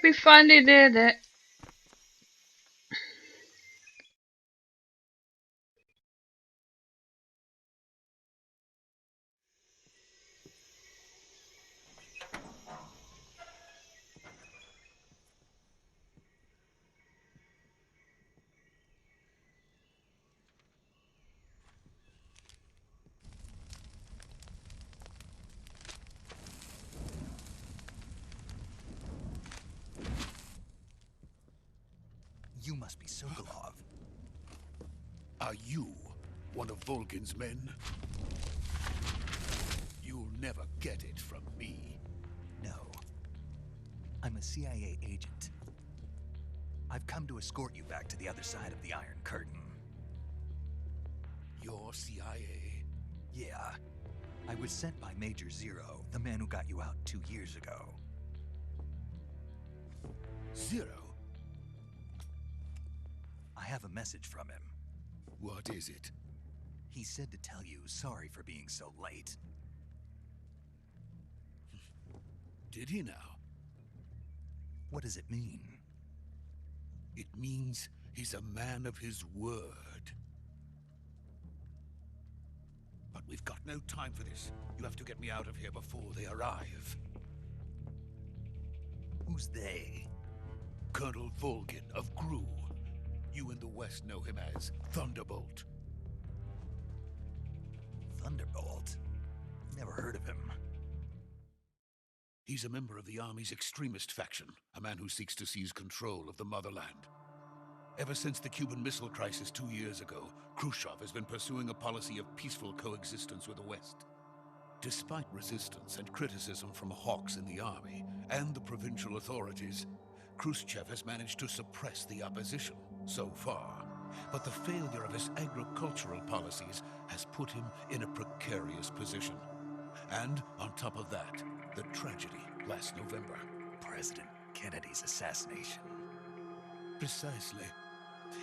we finally did it. You must be Sokolov. Are you one of Volgin's men? You'll never get it from me. No. I'm a CIA agent. I've come to escort you back to the other side of the Iron Curtain. You're CIA? Yeah. I was sent by Major Zero, the man who got you out 2 years ago. Zero? I have a message from him. What is it? He said to tell you sorry for being so late. Did he now? What does it mean? It means he's a man of his word. But we've got no time for this. You have to get me out of here before they arrive. Who's they? Colonel Volgin of GRU. You in the West know him as Thunderbolt. Thunderbolt? Never heard of him. He's a member of the Army's extremist faction, a man who seeks to seize control of the motherland. Ever since the Cuban Missile Crisis 2 years ago, Khrushchev has been pursuing a policy of peaceful coexistence with the West. Despite resistance and criticism from hawks in the army and the provincial authorities, Khrushchev has managed to suppress the opposition so far. But the failure of his agricultural policies has put him in a precarious position. And on top of that, the tragedy last November. President Kennedy's assassination. Precisely.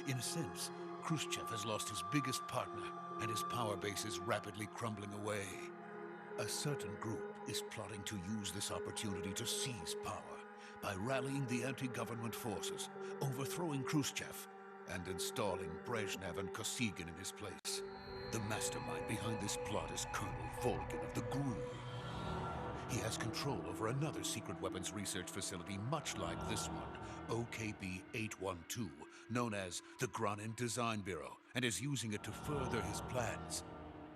In a sense, Khrushchev has lost his biggest partner, and his power base is rapidly crumbling away. A certain group is plotting to use this opportunity to seize power by rallying the anti-government forces, overthrowing Khrushchev, and installing Brezhnev and Kosygin in his place. The mastermind behind this plot is Colonel Volgin of the GRU. He has control over another secret weapons research facility much like this one, OKB-812, known as the Granin Design Bureau, and is using it to further his plans.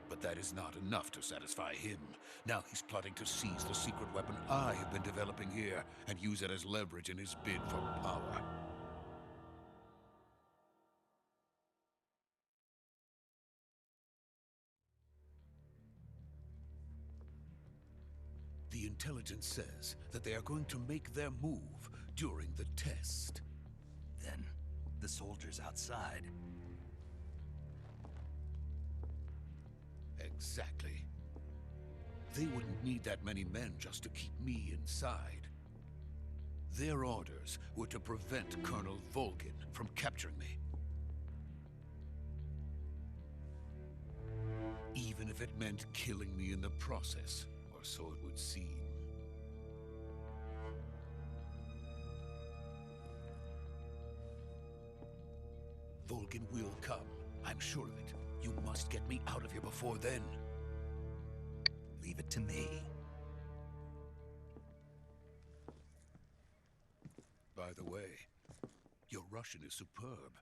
But that is not enough to satisfy him. Now he's plotting to seize the secret weapon I have been developing here and use it as leverage in his bid for power. The intelligence says that they are going to make their move during the test. Then, the soldiers outside. Exactly. They wouldn't need that many men just to keep me inside. Their orders were to prevent Colonel Volgin from capturing me. Even if it meant killing me in the process, or so it would seem. Volgin will come, I'm sure of it. You must get me out of here before then. Leave it to me. By the way, your Russian is superb.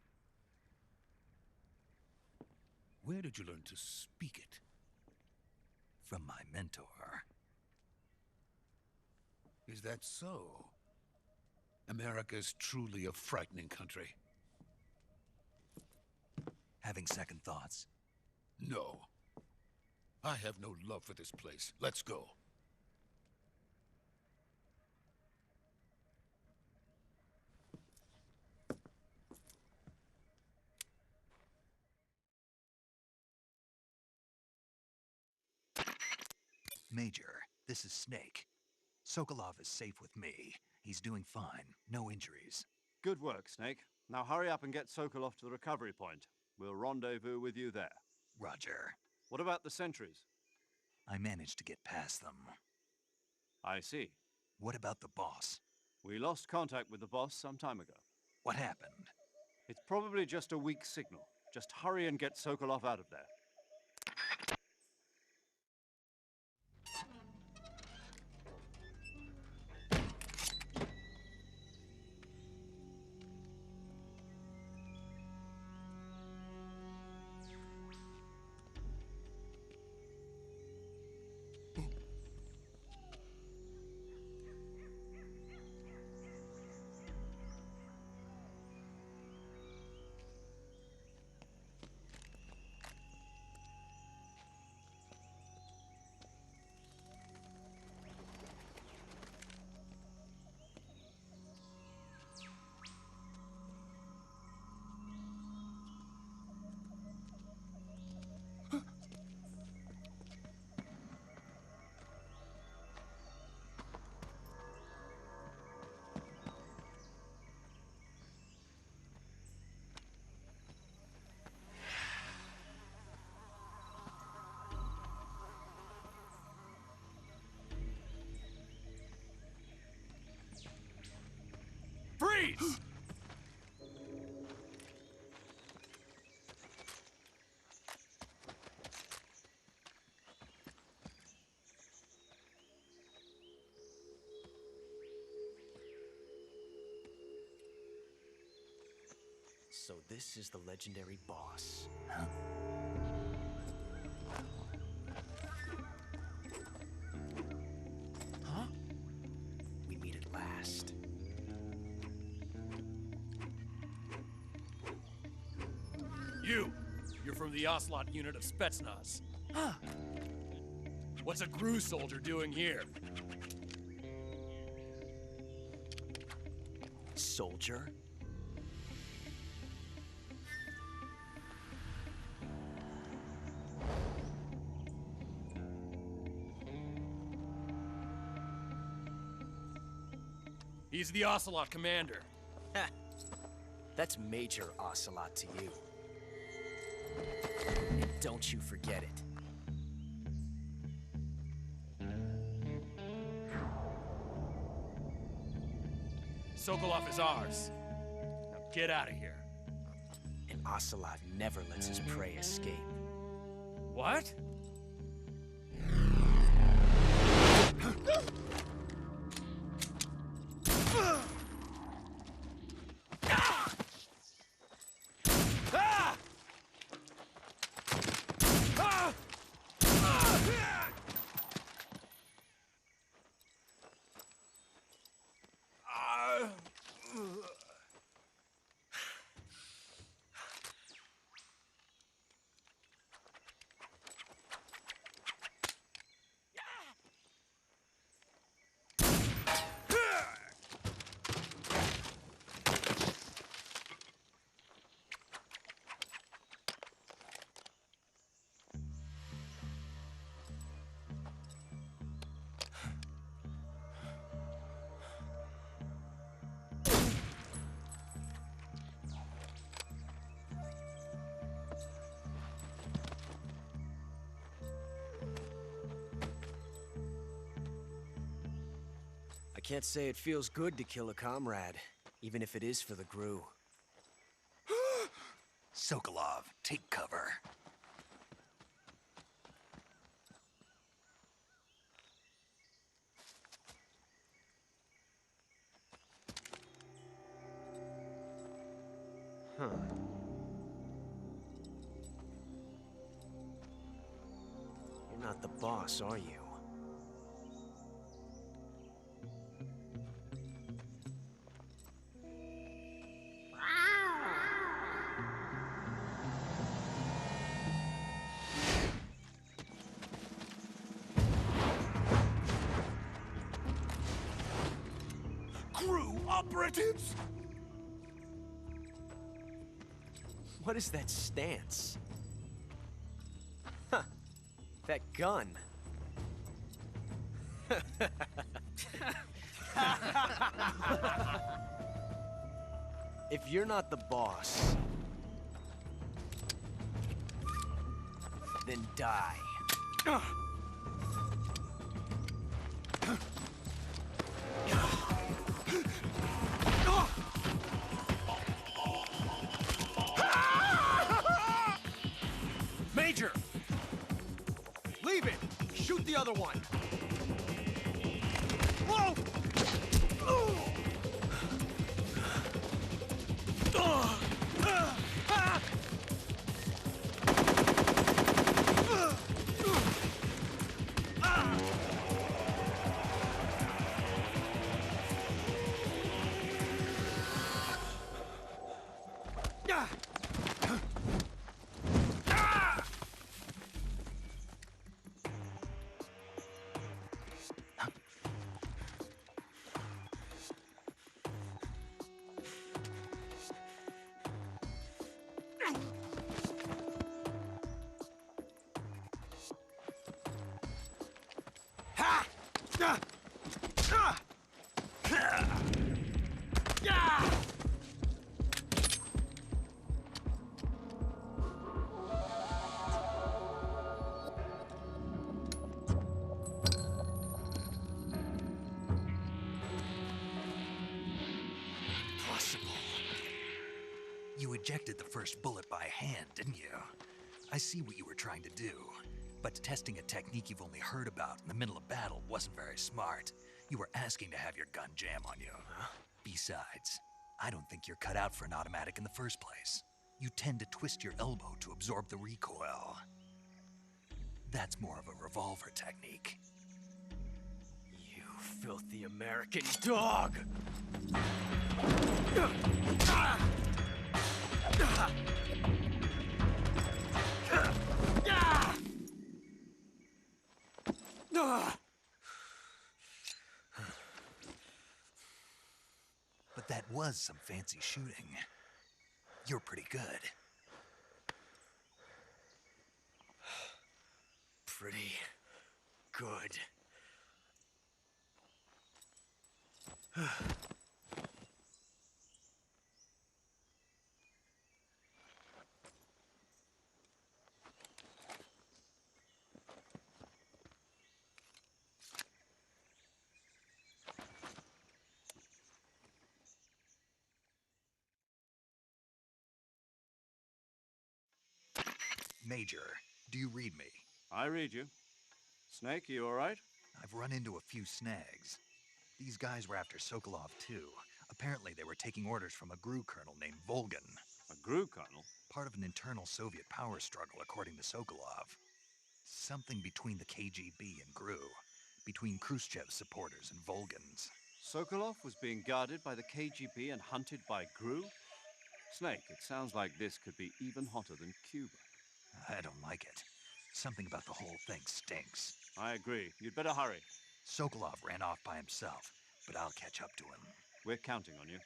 Where did you learn to speak it? From my mentor. Is that so? America's truly a frightening country. Having second thoughts? No. I have no love for this place. Let's go. Major, this is Snake. Sokolov is safe with me. He's doing fine. No injuries. Good work, Snake. Now hurry up and get Sokolov to the recovery point. We'll rendezvous with you there. Roger. What about the sentries? I managed to get past them. I see. What about the boss? We lost contact with the boss some time ago. What happened? It's probably just a weak signal. Just hurry and get Sokolov out of there. Freeze! So this is the legendary boss. Huh? Huh? We meet at last. You're from the Ocelot unit of Spetsnaz. Huh? What's a GRU soldier doing here? Soldier? He's the Ocelot commander. Ha! That's Major Ocelot to you. And don't you forget it. Sokolov is ours. Now get out of here. And Ocelot never lets his prey escape. What? I can't say it feels good to kill a comrade, even if it is for the GRU. Sokolov, take cover. Huh. You're not the boss, are you? GRU operatives? What is that stance? Huh. That gun. If you're not the boss, then die. another one. Whoa! You ejected the first bullet by hand, didn't you? I see what you were trying to do. But testing a technique you've only heard about in the middle of battle wasn't very smart. You were asking to have your gun jam on you. Huh? Besides, I don't think you're cut out for an automatic in the first place. You tend to twist your elbow to absorb the recoil. That's more of a revolver technique. You filthy American dog! But that was some fancy shooting. You're pretty good. Pretty good. Major, do you read me? I read you. Snake, you all right? I've run into a few snags. These guys were after Sokolov too. Apparently they were taking orders from a GRU colonel named Volgan. A GRU colonel? Part of an internal Soviet power struggle, according to Sokolov. Something between the KGB and GRU. Between Khrushchev's supporters and Volgan's. Sokolov was being guarded by the KGB and hunted by GRU? Snake, it sounds like this could be even hotter than Cuba. I don't like it. Something about the whole thing stinks. I agree. You'd better hurry. Sokolov ran off by himself, but I'll catch up to him. We're counting on you.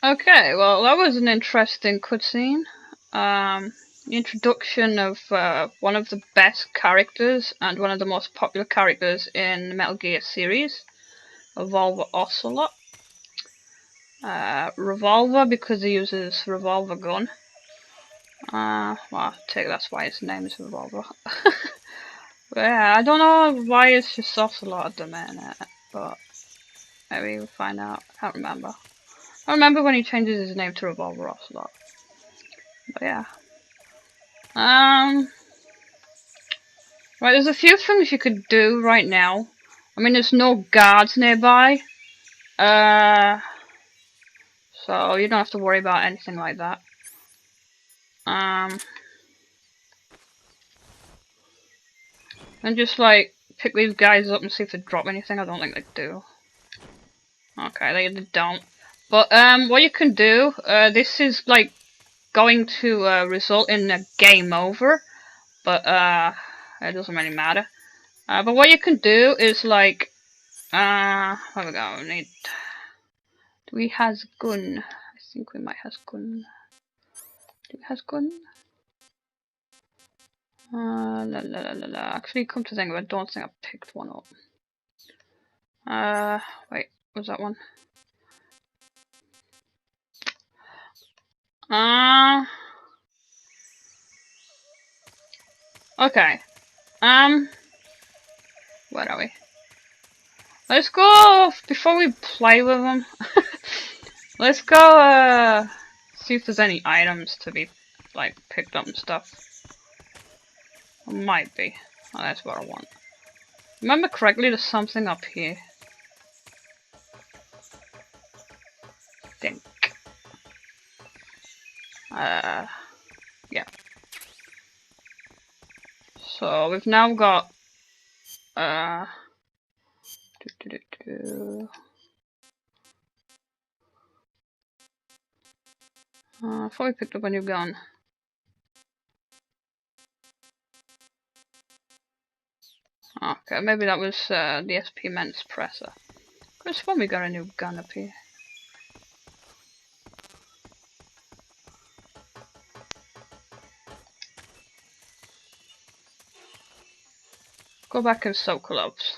Okay, well, that was an interesting cutscene. The introduction of one of the best characters and one of the most popular characters in the Metal Gear series, Revolver Ocelot. Revolver because he uses revolver gun. Well, I take that's why his name is Revolver. But yeah, I don't know why it's just Ocelot at the minute, but maybe we'll find out. I can't remember. I remember when he changes his name to Revolver Ocelot. But yeah. Right, there's a few things you could do right now. I mean, there's no guards nearby. So you don't have to worry about anything like that. And just like pick these guys up and see if they drop anything. I don't think they do. Okay, they don't. But what you can do, this is like going to result in a game over, but it doesn't really matter. But what you can do is like, where we go? We need. Do we has gun? I think we might has gun. Do we has gun? La la la la la. Actually, come to think of it, I don't think I picked one up. Wait, was that one? Okay. Where are we? Let's go before we play with them. Let's go see if there's any items to be like picked up and stuff. There might be. Oh, that's what I want. Remember correctly, there's something up here. Think. Yeah. So we've now got I thought we picked up a new gun. Okay, maybe that was the SP meant suppressor. Could've sworn we got a new gun up here. Go back in Sokolov's.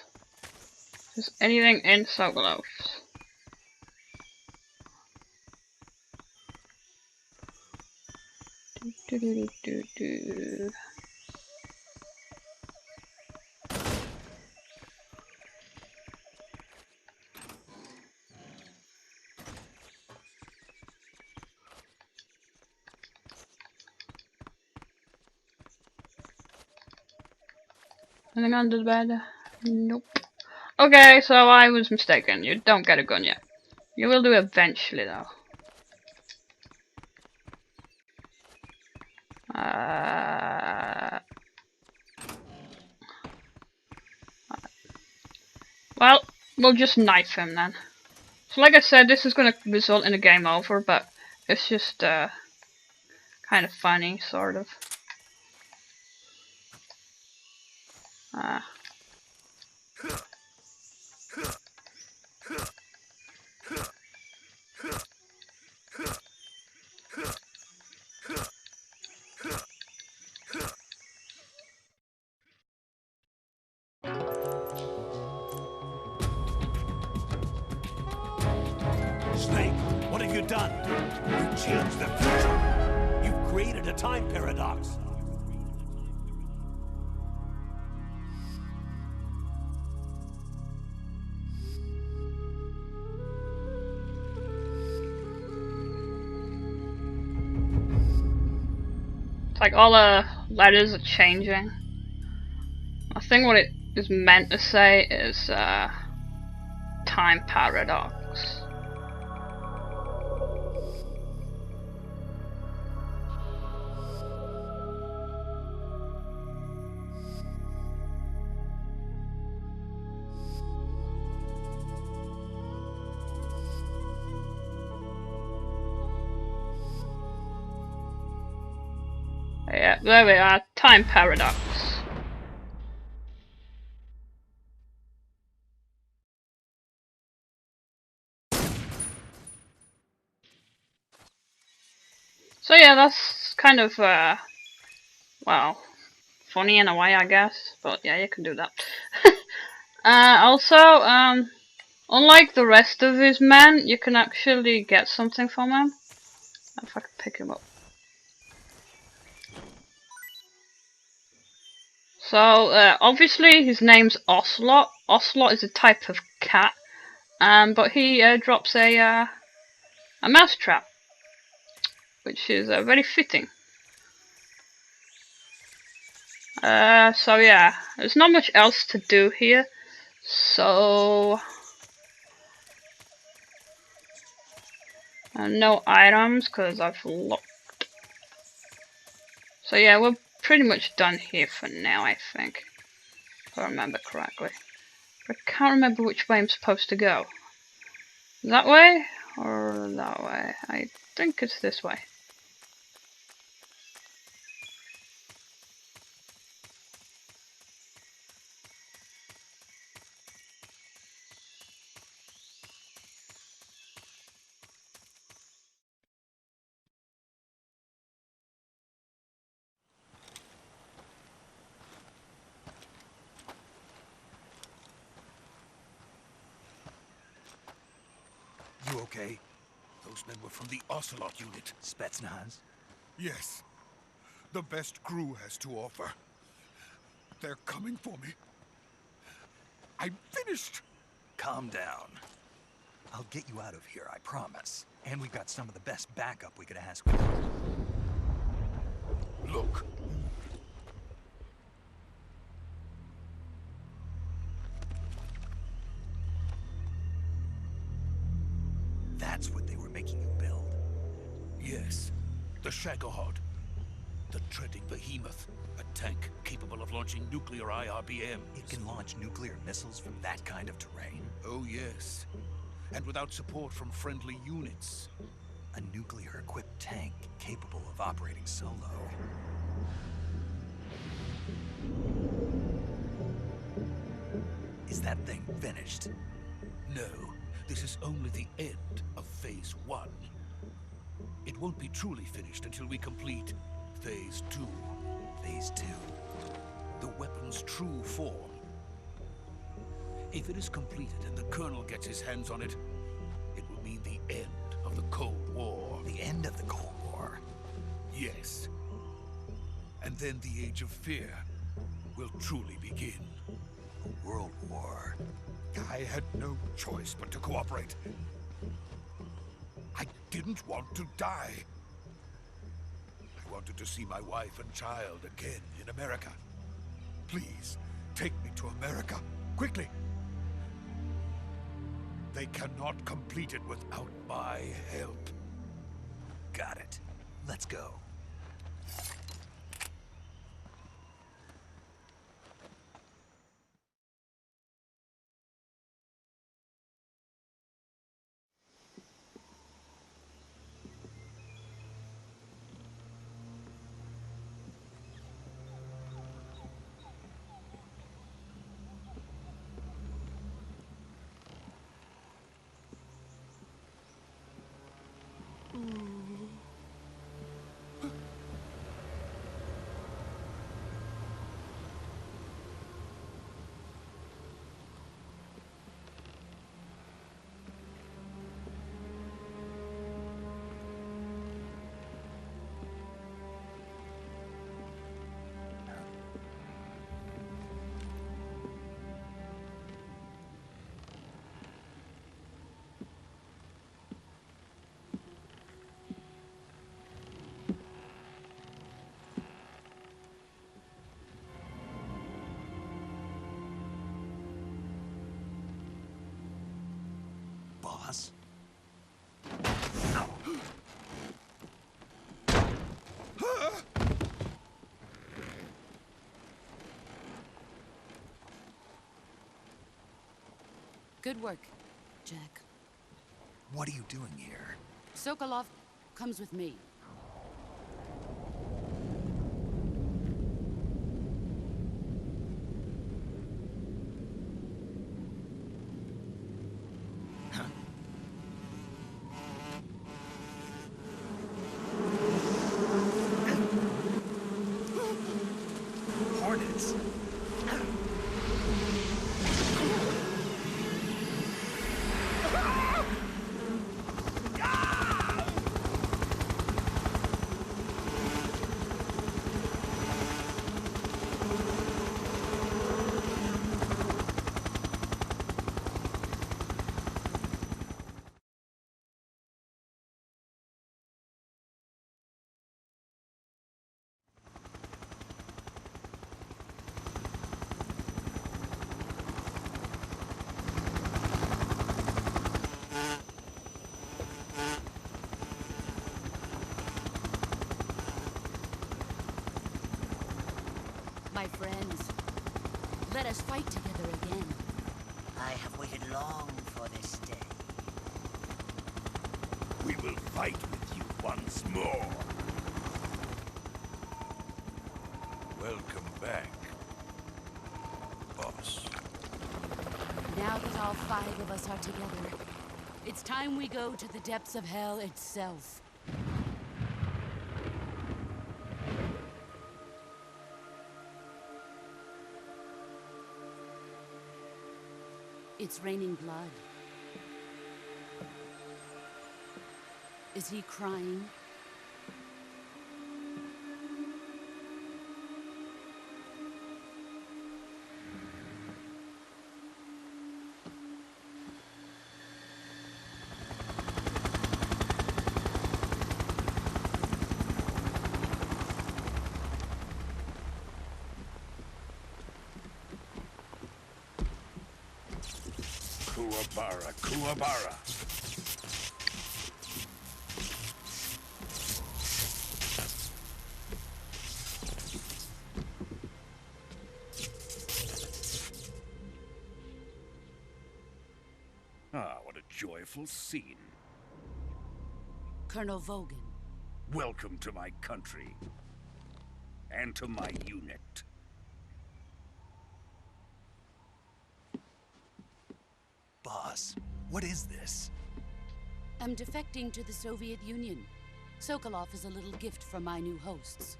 Is anything in Sokolov's? Do. Anything under the bed? Nope. Okay, so I was mistaken. You don't get a gun yet. You will do eventually, though. Well, we'll just knife him then. So like I said, this is going to result in a game over, but it's just kind of funny, sort of. Snake, what have you done? You changed the future. You've created a time paradox. It's like all the letters are changing. I think what it is meant to say is time paradox. Yeah, there we are. Time paradox. So yeah, that's kind of well, funny in a way, I guess. But yeah, you can do that. Also, unlike the rest of his men, you can actually get something from him. If I can pick him up. So, obviously his name's Ocelot. Ocelot is a type of cat, but he drops a mousetrap, which is very fitting. So yeah, there's not much else to do here. So, no items, because I've looked. So yeah, we're pretty much done here for now, I think. If I remember correctly. But I can't remember which way I'm supposed to go. That way? Or that way? I think it's this way. You okay? Those men were from the Ocelot unit. Spetsnaz? Yes. The best crew has to offer. They're coming for me. I'm finished. calm down. I'll get you out of here, I promise. And we've got some of the best backup we could ask for. Look. That's what they were making you build? Yes. The Shagohod. The treading behemoth. A tank capable of launching nuclear IRBMs. It can launch nuclear missiles from that kind of terrain? Oh, yes. And without support from friendly units. A nuclear-equipped tank capable of operating solo. Is that thing finished? No, this is only the end of Phase 1. It won't be truly finished until we complete Phase 2. Phase 2? The weapon's true form. If it is completed and the Colonel gets his hands on it, it will mean the end of the Cold War. The end of the Cold War? Yes. And then the Age of Fear will truly begin. A world war? I had no choice but to cooperate. I didn't want to die. I wanted to see my wife and child again in America. Please, take me to America, quickly. They cannot complete it without my help. Got it. Let's go. Boss? Good work, Jack. What are you doing here? Sokolov comes with me. Hornets? My friends, let us fight together again. I have waited long for this day. We will fight with you once more. Welcome back, boss. Now that all 5 of us are together, it's time we go to the depths of hell itself. It's raining blood. Is he crying? Kuwabara, Kuwabara. Ah, what a joyful scene. Colonel Vogan. Welcome to my country. And to my unit. Boss, what is this? I'm defecting to the Soviet Union. Sokolov is a little gift from my new hosts.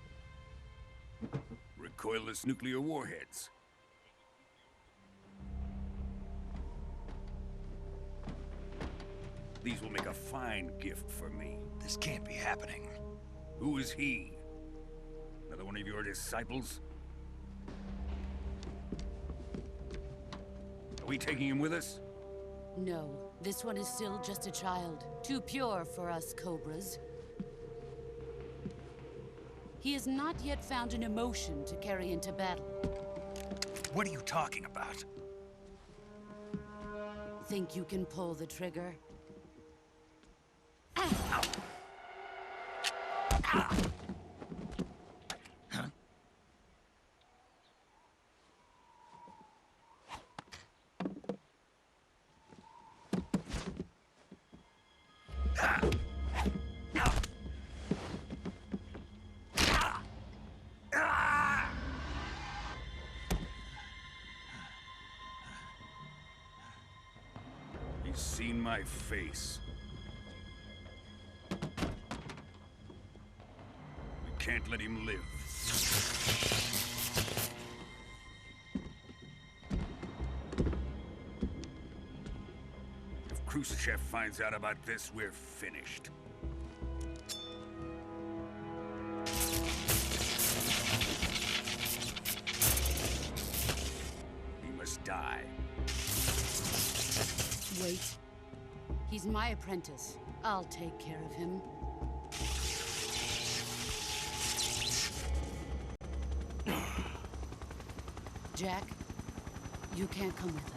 Recoilless nuclear warheads. These will make a fine gift for me. This can't be happening. Who is he? Another one of your disciples? Are we taking him with us? No, this one is still just a child. Too pure for us Cobras. He has not yet found an emotion to carry into battle. What are you talking about? Think you can pull the trigger? He's seen my face. We can't let him live. If Khrushchev finds out about this, we're finished. He must die. Wait. He's my apprentice. I'll take care of him. Jack, you can't come with us.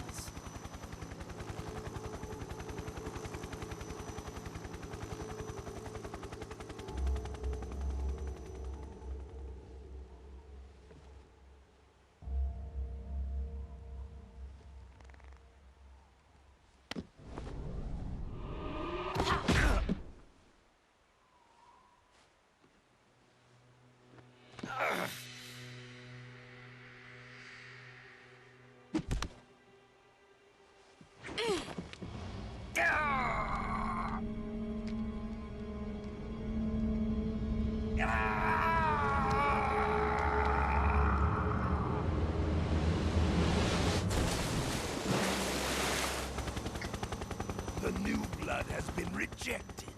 The new blood has been rejected.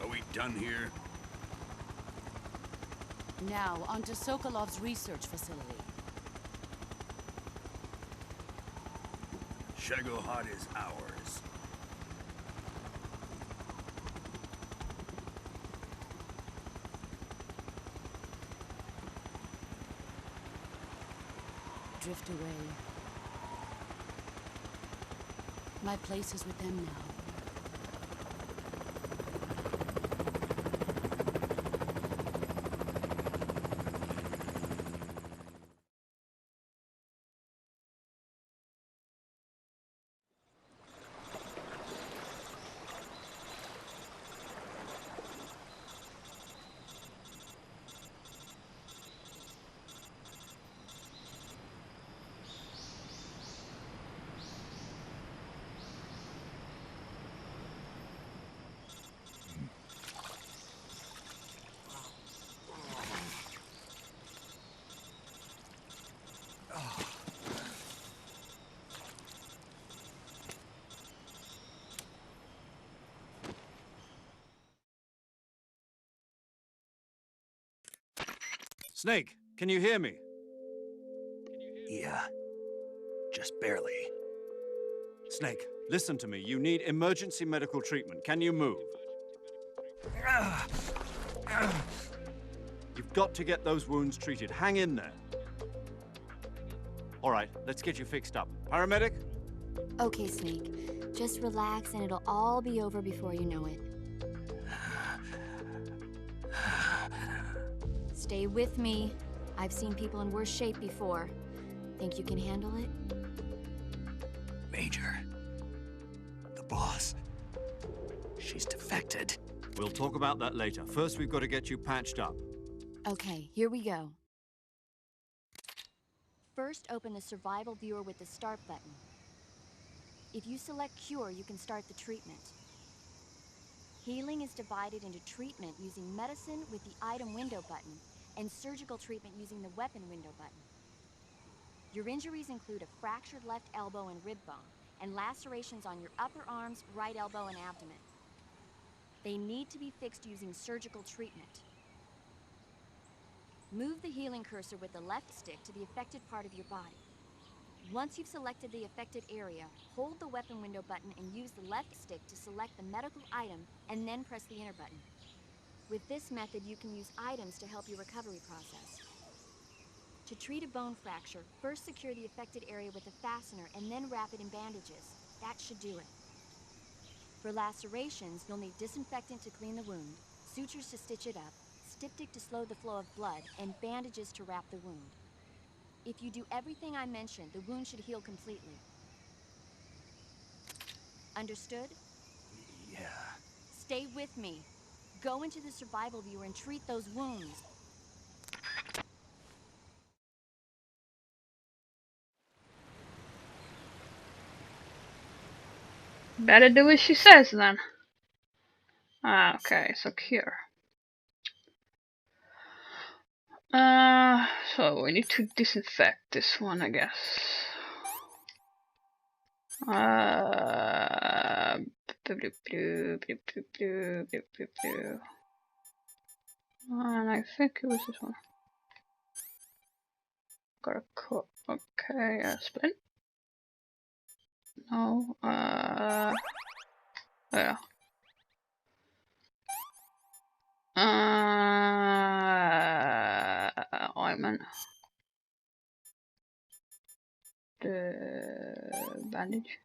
Are we done here? Now, onto Sokolov's research facility. Shagohod is ours. Drift away. My place is with them now. Snake, can you hear me? Yeah. Just barely. Snake, Listen to me. You need emergency medical treatment. Can you move? You've got to get those wounds treated. Hang in there. All right, let's get you fixed up. Paramedic? Okay, Snake. Just relax and it'll all be over before you know it. Stay with me. I've seen people in worse shape before. Think you can handle it? Major. The boss. She's defected. We'll talk about that later. First, we've got to get you patched up. Okay, here we go. First, open the survival viewer with the start button. If you select cure, you can start the treatment. Healing is divided into treatment using medicine with the item window button and surgical treatment using the weapon window button. Your injuries include a fractured left elbow and rib bone and lacerations on your upper arms, right elbow, and abdomen. They need to be fixed using surgical treatment. Move the healing cursor with the left stick to the affected part of your body. Once you've selected the affected area, hold the weapon window button and use the left stick to select the medical item and then press the enter button. With this method, you can use items to help your recovery process. To treat a bone fracture, first secure the affected area with a fastener and then wrap it in bandages. That should do it. For lacerations, you'll need disinfectant to clean the wound, sutures to stitch it up, styptic to slow the flow of blood, and bandages to wrap the wound. If you do everything I mentioned, the wound should heal completely. Understood? Yeah. Stay with me. Go into the survival viewer and treat those wounds. Better do as she says then. Ah, okay, so cure. So we need to disinfect this one, I guess. And I think it was this one. Got a cut. Okay, splint. No, yeah. Ointment. The bandage.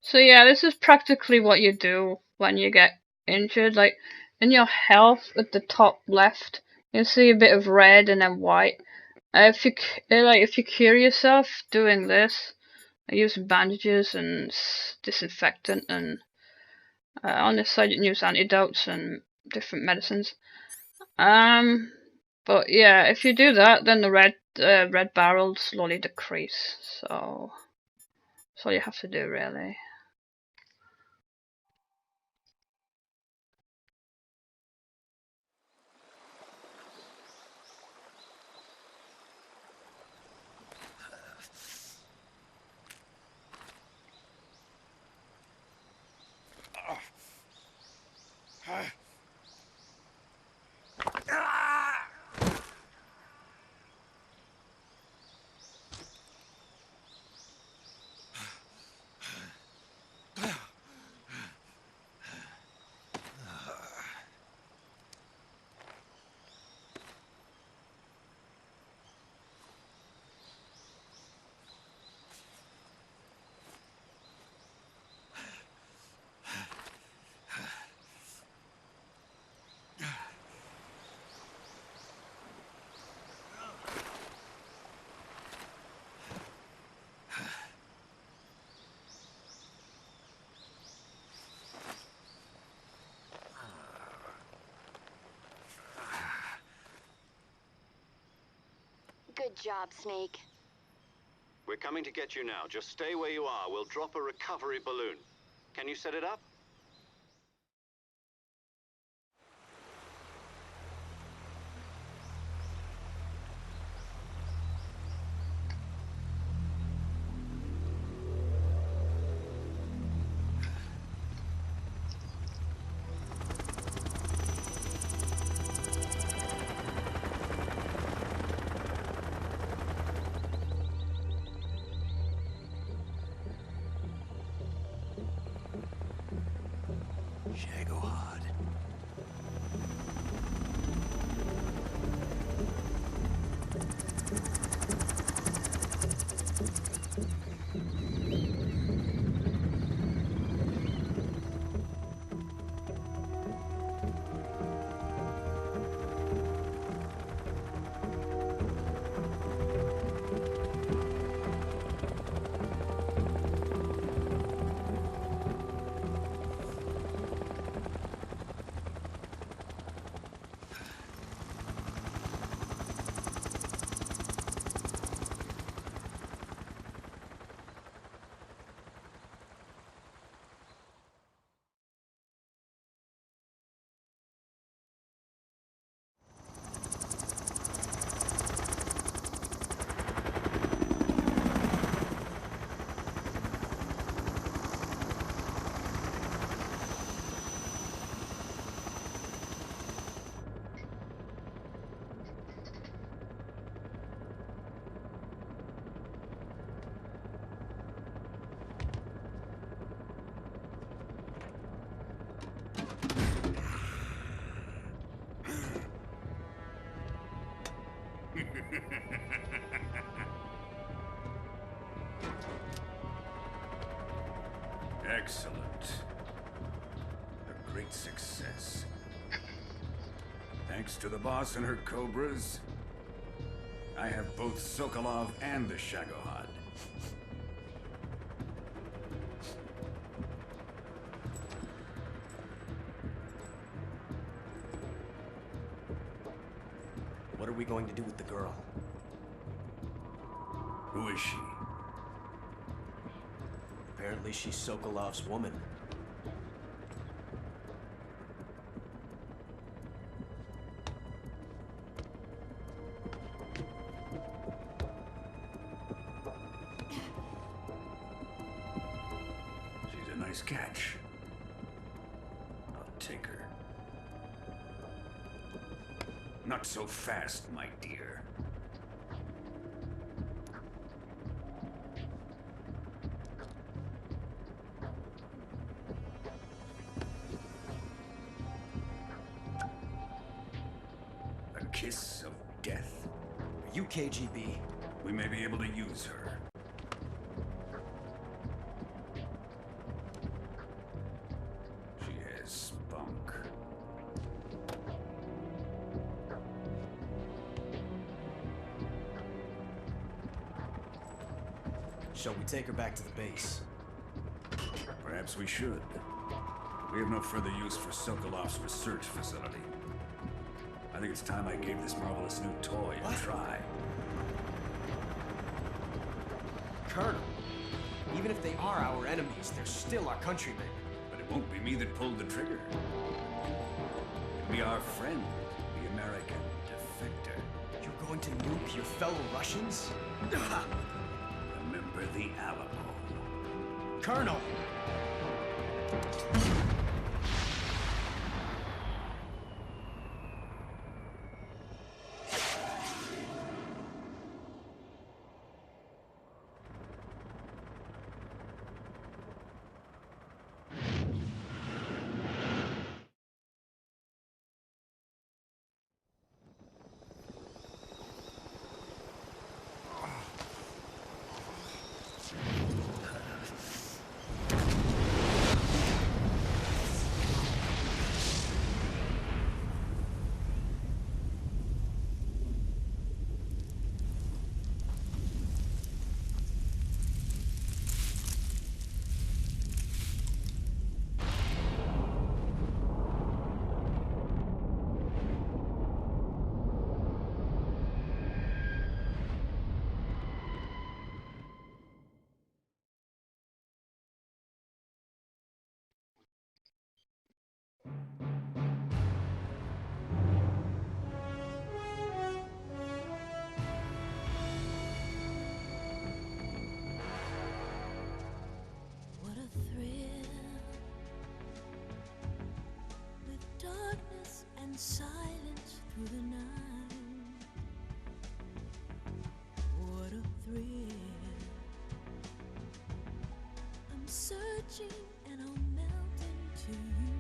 So yeah, this is practically what you do when you get injured. Like in your health at the top left, you'll see a bit of red and then white. If you cure yourself doing this, use bandages and disinfectant, and on this side you can use antidotes and different medicines. But yeah, if you do that, then the red barrels slowly decrease. So that's all you have to do, really. Good job, Snake. We're coming to get you now. Just stay where you are. We'll drop a recovery balloon. Can you set it up? Excellent. A great success. Thanks to the boss and her cobras, I have both Sokolov and the Shagohod. What are we going to do with the girl? Who is she? Apparently she's Sokolov's woman. She's a nice catch. I'll take her. Not so fast, my dear. A kiss of death. Are you KGB? We may be able to use her. She has spunk. Shall we take her back to the base? Perhaps we should. We have no further use for Sokolov's research facility. I think it's time I gave this marvelous new toy a try. Colonel, even if they are our enemies, they're still our countrymen. But it won't be me that pulled the trigger. It'll be our friend, the American defector. You're going to nuke your fellow Russians? Remember the Alamo. Colonel! What a thrill, with darkness and silence through the night. What a thrill, I'm searching and I'll melt into you.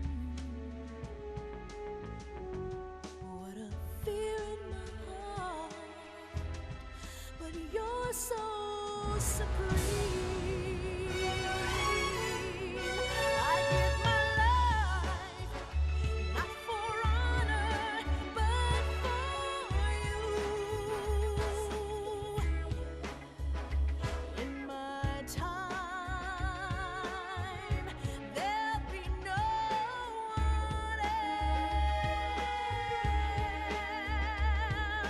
What a fear in my heart, but you're so supreme. I give my life, not for honor, but for you. In my time, there'll be no one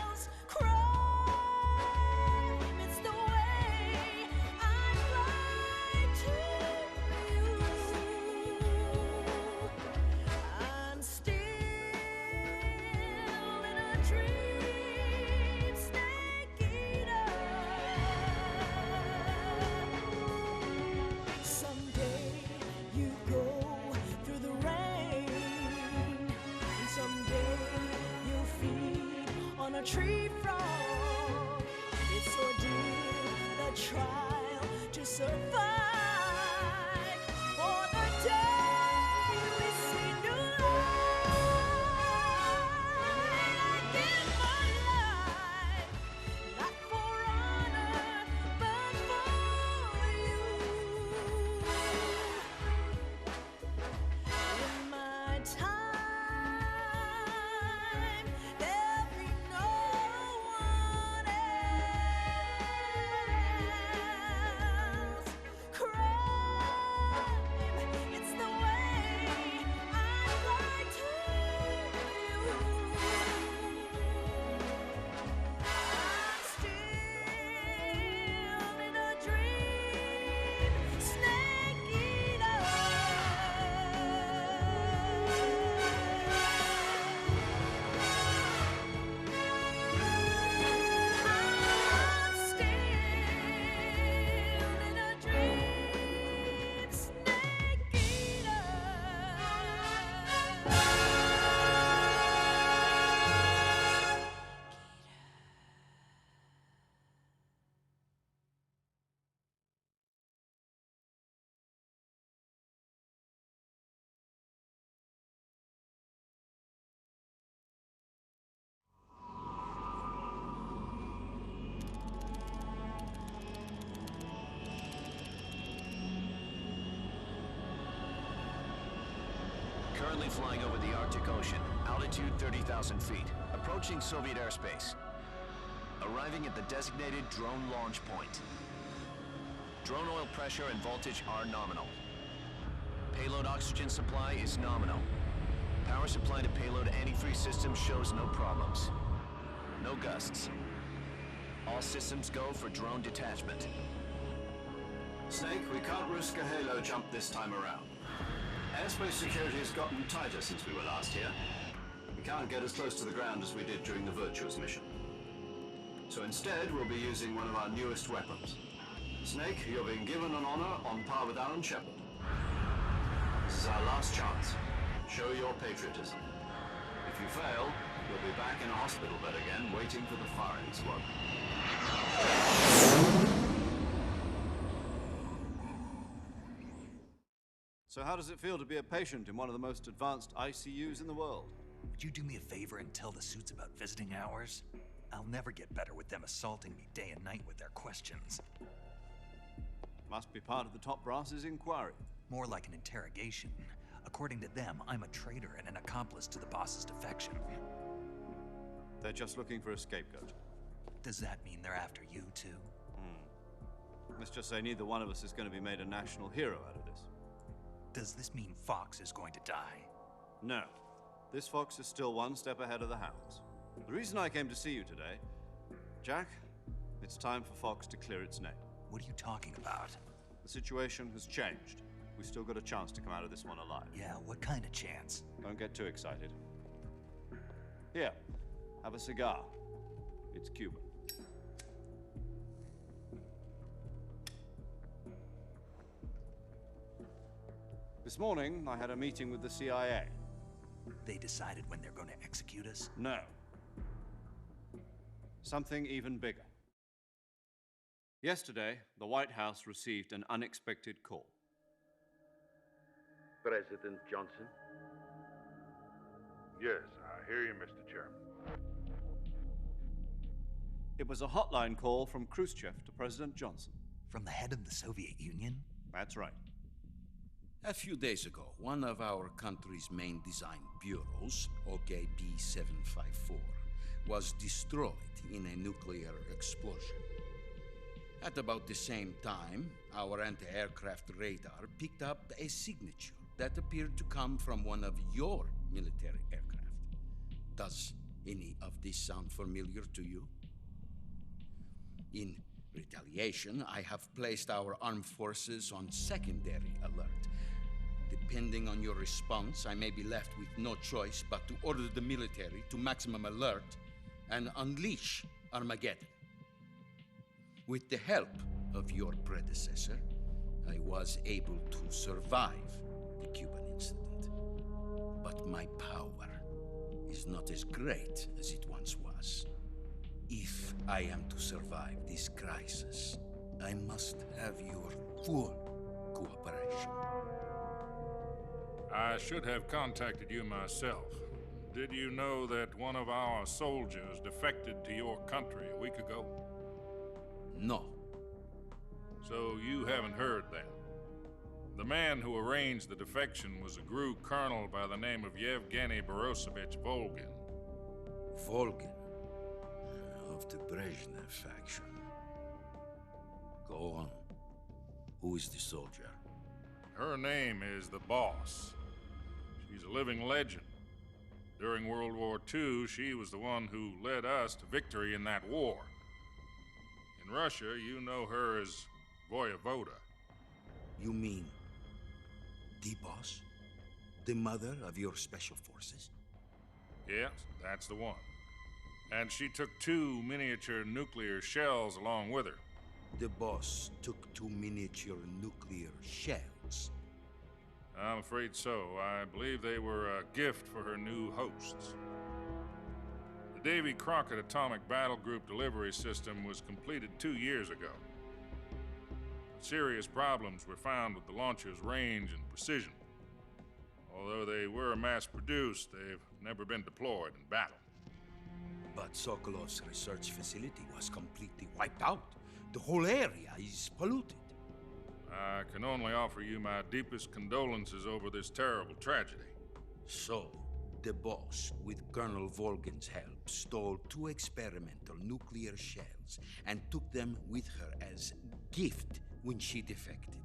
else. Crime, it's the way I fly to you. I'm still in a dream, snake eater. Someday you go through the rain, and someday you'll feed on a tree frog. It's ordeal, the trial to survive. For the day we see new light, I give my life, not for honor, but for you. Currently flying over the Arctic Ocean, altitude 30,000 feet, approaching Soviet airspace. Arriving at the designated drone launch point. Drone oil pressure and voltage are nominal. Payload oxygen supply is nominal. Power supply to payload antifreeze system shows no problems. No gusts. All systems go for drone detachment. Snake, we can't risk a halo jump this time around. Airspace security has gotten tighter since we were last here. We can't get as close to the ground as we did during the Virtuous mission. So instead, we'll be using one of our newest weapons. Snake, you're being given an honor on par with Alan Shepard. This is our last chance. Show your patriotism. If you fail, you'll be back in a hospital bed again, waiting for the firing squad. So how does it feel to be a patient in one of the most advanced ICUs in the world? Would you do me a favor and tell the suits about visiting hours? I'll never get better with them assaulting me day and night with their questions. Must be part of the top brass's inquiry. More like an interrogation. According to them, I'm a traitor and an accomplice to the boss's defection. They're just looking for a scapegoat. Does that mean they're after you, too? Let's just say neither one of us is going to be made a national hero out of this. Does this mean Fox is going to die? No. This fox is still one step ahead of the hounds. The reason I came to see you today, Jack, it's time for Fox to clear its name. What are you talking about? The situation has changed. We've still got a chance to come out of this one alive. Yeah, what kind of chance? Don't get too excited. Here, have a cigar. It's Cuban. This morning, I had a meeting with the CIA. They decided when they're going to execute us? No. Something even bigger. Yesterday, the White House received an unexpected call. President Johnson? Yes, I hear you, Mr. Chairman. It was a hotline call from Khrushchev to President Johnson. From the head of the Soviet Union? That's right. A few days ago, one of our country's main design bureaus, OKB-754, was destroyed in a nuclear explosion. At about the same time, our anti-aircraft radar picked up a signature that appeared to come from one of your military aircraft. Does any of this sound familiar to you? In retaliation, I have placed our armed forces on secondary alert. Depending on your response, I may be left with no choice but to order the military to maximum alert and unleash Armageddon. With the help of your predecessor, I was able to survive the Cuban incident. But my power is not as great as it once was. If I am to survive this crisis, I must have your full cooperation. I should have contacted you myself. Did you know that one of our soldiers defected to your country a week ago? No. So you haven't heard then. The man who arranged the defection was a GRU colonel by the name of Yevgeny Borosovich Volgin. Volgin? Of the Brezhnev faction. Go on. Who is the soldier? Her name is the Boss. She's a living legend. During World War II, she was the one who led us to victory in that war. In Russia, you know her as Voyevoda. You mean the Boss? The mother of your special forces? Yes, that's the one. And she took 2 miniature nuclear shells along with her. The Boss took 2 miniature nuclear shells? I'm afraid so. I believe they were a gift for her new hosts. The Davy Crockett Atomic Battle Group delivery system was completed 2 years ago. Serious problems were found with the launcher's range and precision. Although they were mass-produced, they've never been deployed in battle. But Sokolov's research facility was completely wiped out. The whole area is polluted. I can only offer you my deepest condolences over this terrible tragedy. So, the boss, with Colonel Volgin's help, stole 2 experimental nuclear shells and took them with her as gift when she defected.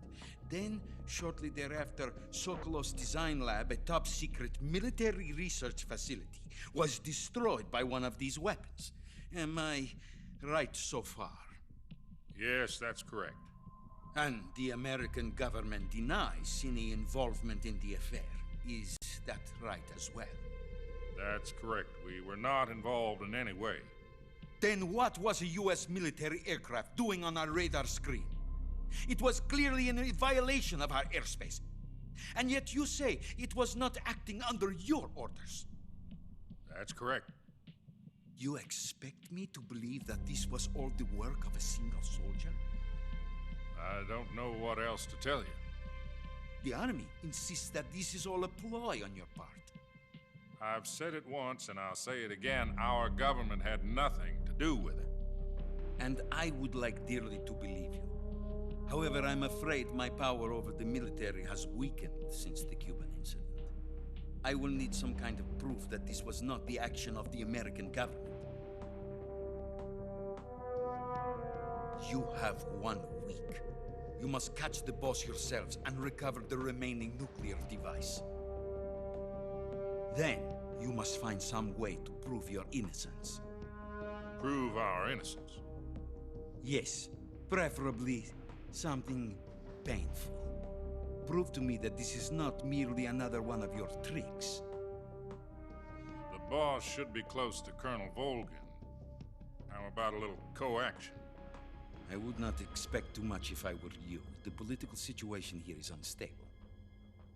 Then, shortly thereafter, Sokolov's design lab, a top-secret military research facility, was destroyed by one of these weapons. Am I right so far? Yes, that's correct. And the American government denies any involvement in the affair. Is that right as well? That's correct. We were not involved in any way. Then what was a U.S. military aircraft doing on our radar screen? It was clearly in violation of our airspace. And yet you say it was not acting under your orders. That's correct. You expect me to believe that this was all the work of a single soldier? I don't know what else to tell you. The Army insists that this is all a ploy on your part. I've said it once and I'll say it again. Our government had nothing to do with it. And I would like dearly to believe you. However, I'm afraid my power over the military has weakened since the Cuban incident. I will need some kind of proof that this was not the action of the American government. You have 1 week. You must catch the boss yourselves and recover the remaining nuclear device. Then, you must find some way to prove your innocence. Prove our innocence? Yes, preferably something painful. Prove to me that this is not merely another one of your tricks. The boss should be close to Colonel Volgin. How about a little co-action? I would not expect too much if I were you. The political situation here is unstable.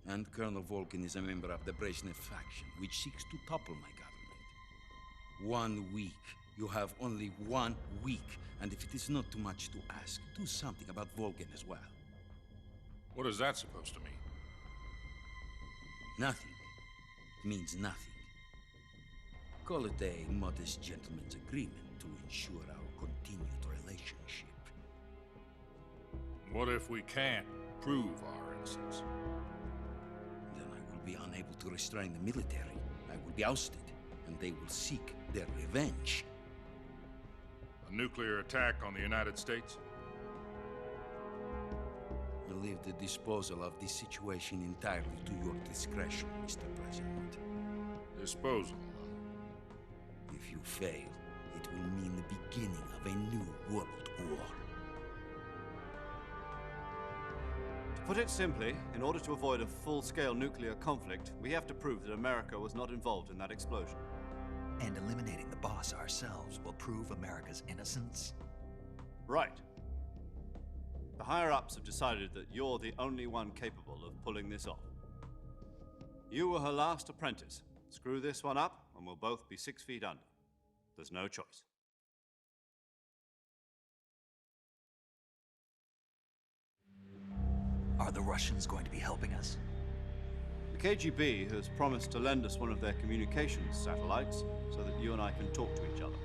And Colonel Volgin is a member of the Brezhnev faction, which seeks to topple my government. 1 week. You have only 1 week. And if it is not too much to ask, do something about Volgin as well. What is that supposed to mean? Nothing. It means nothing. Call it a modest gentleman's agreement to ensure our continued relationship. What if we can't prove our innocence? Then I will be unable to restrain the military. I will be ousted, and they will seek their revenge. A nuclear attack on the United States? I leave the disposal of this situation entirely to your discretion, Mr. President. Disposal? If you fail, it will mean the beginning of a new world war. To put it simply, in order to avoid a full-scale nuclear conflict, we have to prove that America was not involved in that explosion. And eliminating the boss ourselves will prove America's innocence? Right. The higher-ups have decided that you're the only one capable of pulling this off. You were her last apprentice. Screw this one up, and we'll both be 6 feet under. There's no choice. Are the Russians going to be helping us? The KGB has promised to lend us one of their communications satellites so that you and I can talk to each other.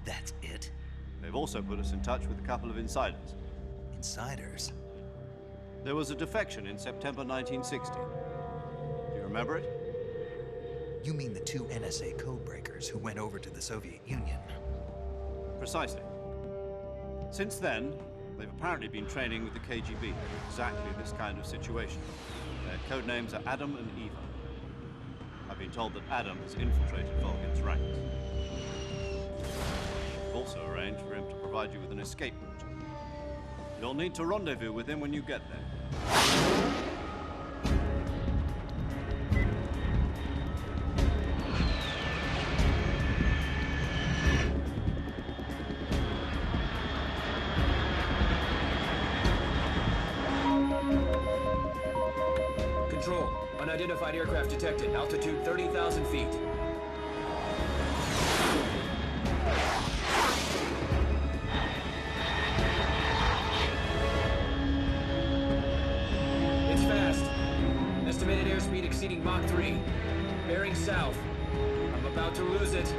That's it? They've also put us in touch with a couple of insiders. Insiders? There was a defection in September 1960. Do you remember it? You mean the 2 NSA codebreakers who went over to the Soviet Union? Precisely. Since then, they've apparently been training with the KGB in exactly this kind of situation. Their code names are Adam and Eva. I've been told that Adam has infiltrated Volgin's ranks. We've also arranged for him to provide you with an escape route. You'll need to rendezvous with him when you get there. Control. Unidentified aircraft detected. Altitude 30,000 feet. It's fast. Estimated airspeed exceeding Mach 3. Bearing south. I'm about to lose it.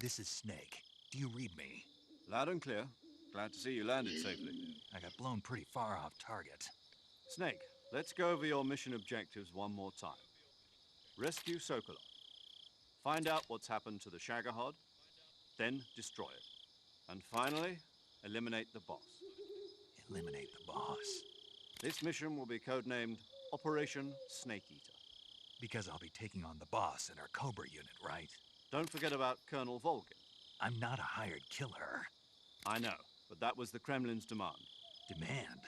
This is Snake. Do you read me? Loud and clear. Glad to see you landed safely. I got blown pretty far off target. Snake, let's go over your mission objectives one more time. Rescue Sokolov. Find out what's happened to the Shagohod, then destroy it. And finally, eliminate the boss. Eliminate the boss? This mission will be codenamed Operation Snake Eater. Because I'll be taking on the boss in our Cobra unit, right? Don't forget about Colonel Volgin. I'm not a hired killer. I know, but that was the Kremlin's demand. Demand?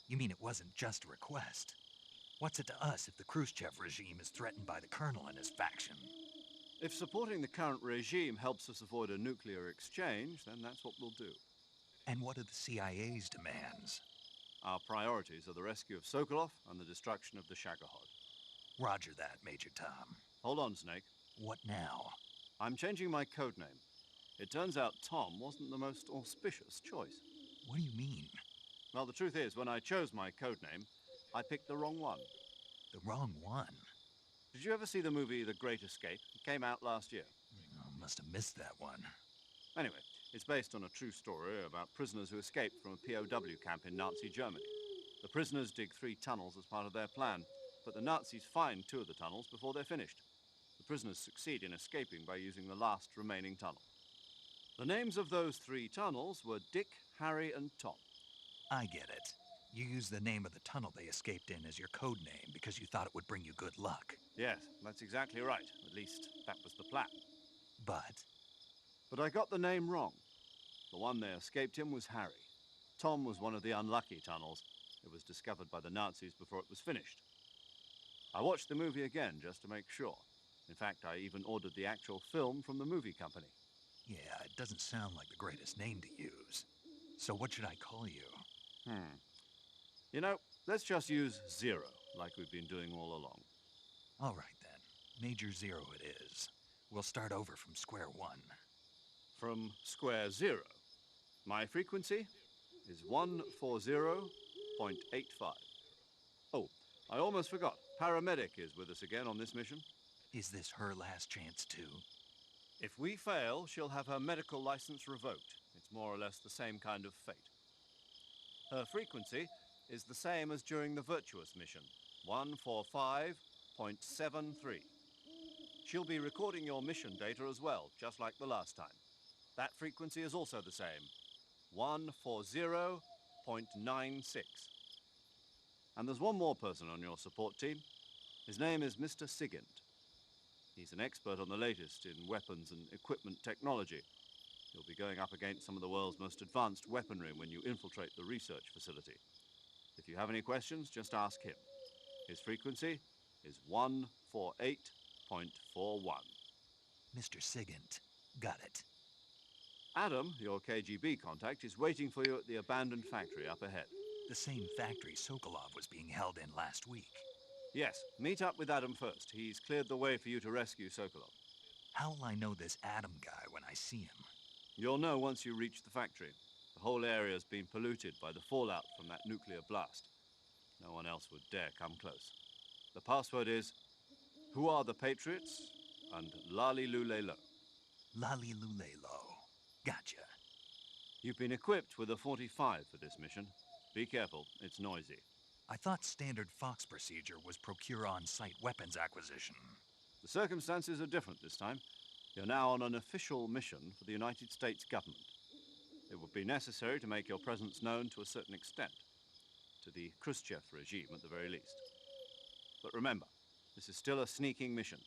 You mean it wasn't just a request? What's it to us if the Khrushchev regime is threatened by the Colonel and his faction? If supporting the current regime helps us avoid a nuclear exchange, then that's what we'll do. And what are the CIA's demands? Our priorities are the rescue of Sokolov and the destruction of the Shagohod. Roger that, Major Tom. Hold on, Snake. What now? I'm changing my codename. It turns out Tom wasn't the most auspicious choice. What do you mean? Well, the truth is, when I chose my codename, I picked the wrong one. The wrong one? Did you ever see the movie The Great Escape? It came out last year. Oh, must have missed that one. Anyway, it's based on a true story about prisoners who escaped from a POW camp in Nazi Germany. The prisoners dig 3 tunnels as part of their plan, but the Nazis find 2 of the tunnels before they're finished. The prisoners succeed in escaping by using the last remaining tunnel. The names of those 3 tunnels were Dick, Harry, and Tom. I get it. You used the name of the tunnel they escaped in as your code name because you thought it would bring you good luck. Yes, that's exactly right. At least, that was the plan. But I got the name wrong. The one they escaped in was Harry. Tom was one of the unlucky tunnels. It was discovered by the Nazis before it was finished. I watched the movie again just to make sure. In fact, I even ordered the actual film from the movie company. yeah, it doesn't sound like the greatest name to use. So what should I call you? You know, let's just use Zero, like we've been doing all along. All right then. Major Zero it is. We'll start over from square one. From square 0. My frequency is 140.85. Oh, I almost forgot. Paramedic is with us again on this mission. Is this her last chance too? If we fail, she'll have her medical license revoked. It's more or less the same kind of fate. Her frequency is the same as during the Virtuous mission, 145.73. She'll be recording your mission data as well, just like the last time. That frequency is also the same, 140.96. And there's one more person on your support team. His name is Mr. Sigint. He's an expert on the latest in weapons and equipment technology. You'll be going up against some of the world's most advanced weaponry when you infiltrate the research facility. If you have any questions, just ask him. His frequency is 148.41. Mr. Sigint. Got it. Adam, your KGB contact, is waiting for you at the abandoned factory up ahead. The same factory Sokolov was being held in last week. Yes, meet up with Adam first. He's cleared the way for you to rescue Sokolov. How will I know this Adam guy when I see him? You'll know once you reach the factory. The whole area's been polluted by the fallout from that nuclear blast. No one else would dare come close. The password is, "Who are the Patriots?" and Lali Lule Lo. Lali Lule Lo. Gotcha. You've been equipped with a 45 for this mission. Be careful, it's noisy. I thought standard Fox procedure was procure on-site weapons acquisition. The circumstances are different this time. You're now on an official mission for the United States government. It would be necessary to make your presence known to a certain extent. To the Khrushchev regime, at the very least. But remember, this is still a sneaking mission.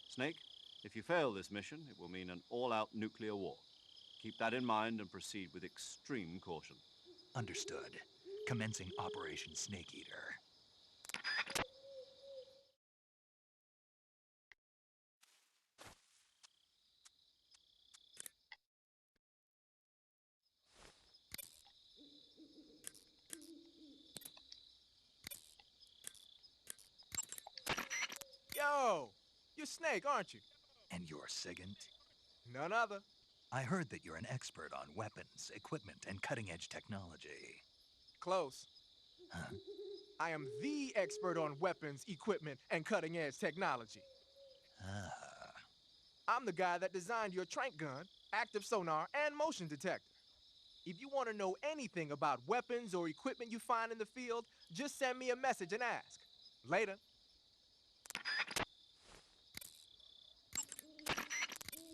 Snake, if you fail this mission, it will mean an all-out nuclear war. Keep that in mind and proceed with extreme caution. Understood. Commencing Operation Snake Eater. Yo, you're Snake, aren't you? And you're Sigint? None other. I heard that you're an expert on weapons, equipment, and cutting-edge technology. Close. Huh? I am the expert on weapons, equipment, and cutting-edge technology. Ah. I'm the guy that designed your trank gun, active sonar, and motion detector. If you want to know anything about weapons or equipment you find in the field, just send me a message and ask. Later.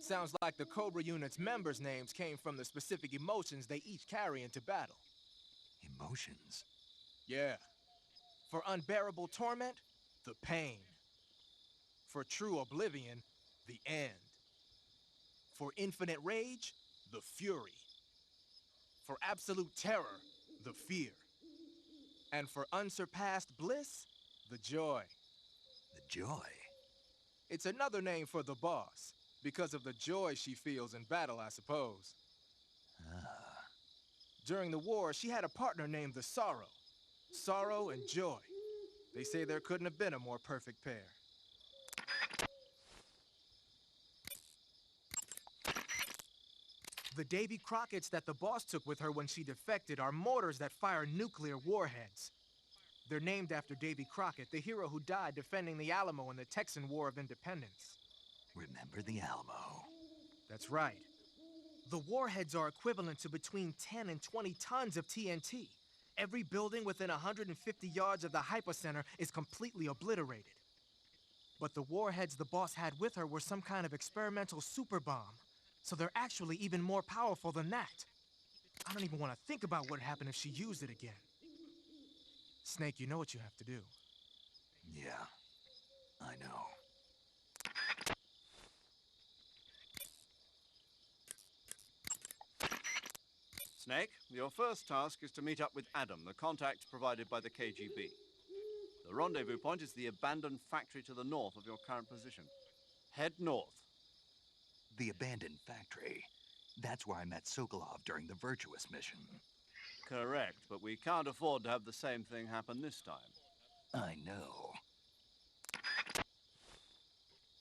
Sounds like the Cobra unit's members' names came from the specific emotions they each carry into battle. Emotions? Yeah. For unbearable torment, the pain. For true oblivion, the end. For infinite rage, the fury. For absolute terror, the fear. And for unsurpassed bliss, the joy. The joy? It's another name for the boss, because of the joy she feels in battle, I suppose. Ah. During the war, she had a partner named the Sorrow. Sorrow and joy. They say there couldn't have been a more perfect pair. The Davy Crockett's that the boss took with her when she defected are mortars that fire nuclear warheads. They're named after Davy Crockett, the hero who died defending the Alamo in the Texan War of Independence. Remember the Alamo? That's right. The warheads are equivalent to between 10 and 20 tons of TNT. Every building within 150 yards of the hypocenter is completely obliterated. But the warheads the boss had with her were some kind of experimental super bomb. So they're actually even more powerful than that. I don't even want to think about what happened if she used it again. Snake, you know what you have to do. Yeah, I know. Snake, your first task is to meet up with Adam, the contact provided by the KGB. The rendezvous point is the abandoned factory to the north of your current position. Head north. The abandoned factory. That's where I met Sokolov during the Virtuous mission. Correct, but we can't afford to have the same thing happen this time. I know.